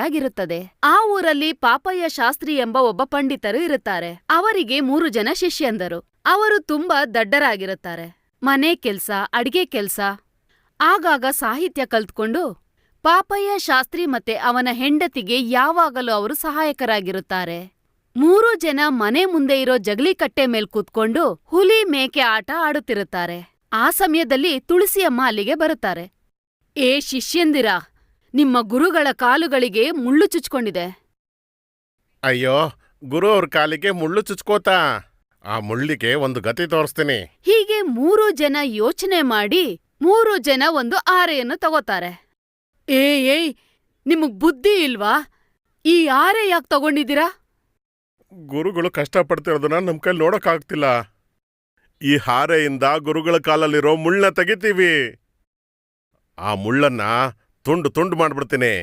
ಆಗಿರುತ್ತದೆ. ಆ ಊರಲ್ಲಿ ಪಾಪಯ್ಯ ಶಾಸ್ತ್ರಿ ಎಂಬ ಒಬ್ಬ ಪಂಡಿತರು ಇರುತ್ತಾರೆ. ಅವರಿಗೆ 3 ಜನ ಶಿಷ್ಯಂದರು. ಅವರು ತುಂಬಾ ದಡ್ಡರಾಗಿರುತ್ತಾರೆ. ಮನೆ ಕೆಲ್ಸ, ಅಡ್ಗೆ ಕೆಲ್ಸ, ಆಗಾಗ ಸಾಹಿತ್ಯ ಕಲ್ತ್ಕೊಂಡು ಪಾಪಯ್ಯ ಶಾಸ್ತ್ರಿ ಮತ್ತೆ ಅವನ ಹೆಂಡತಿಗೆ ಯಾವಾಗಲೂ ಅವರು ಸಹಾಯಕರಾಗಿರುತ್ತಾರೆ. 3 ಜನ ಮನೆ ಮುಂದೆ ಇರೋ ಜಗಲಿಕಟ್ಟೆ ಮೇಲ್ ಕೂತ್ಕೊಂಡು ಹುಲಿ ಮೇಕೆ ಆಟ ಆಡುತ್ತಿರುತ್ತಾರೆ. ಆ ಸಮಯದಲ್ಲಿ ತುಳಸಿಯಮ್ಮ ಅಲ್ಲಿಗೆ ಬರುತ್ತಾರೆ. ಏ ಶಿಷ್ಯಂದಿರ, ನಿಮ್ಮ ಗುರುಗಳ ಕಾಲುಗಳಿಗೆ ಮುಳ್ಳು ಚುಚ್ಕೊಂಡಿದೆ. ಅಯ್ಯೋ, ಗುರು ಅವ್ರ ಕಾಲಿಗೆ ಮುಳ್ಳು ಚುಚ್ಕೋತಾ? ಆ ಮುಳ್ಳಿಗೆ ಒಂದು ಗತಿ ತೋರಿಸ್ತೀನಿ. ಹೀಗೆ 3 ಜನ ಯೋಚನೆ ಮಾಡಿ 3 ಜನ ಒಂದು ಆರೆಯನ್ನು ತಗೋತಾರೆ. ಏಯ್, ನಿಮಗ್ ಬುದ್ಧಿ ಇಲ್ವಾ? ಈ ಆರೆ ಯಾಕೆ ತಗೊಂಡಿದ್ದೀರಾ? ಗುರುಗಳು ಕಷ್ಟಪಡ್ತಿರೋದನ್ನ ನಮ್ ಕೈಲಿ ನೋಡೋಕ್ಕಾಗ್ತಿಲ್ಲ. ಈ ಹಾರೆಯಿಂದ ಗುರುಗಳ ಕಾಲಲ್ಲಿರೋ ಮುಳ್ಳನ್ನ ತೆಗಿತೀವಿ. ಆ ಮುಳ್ಳನ್ನ ತುಂಡು ತುಂಡು ಮಾಡ್ಬಿಡ್ತೀನಿ.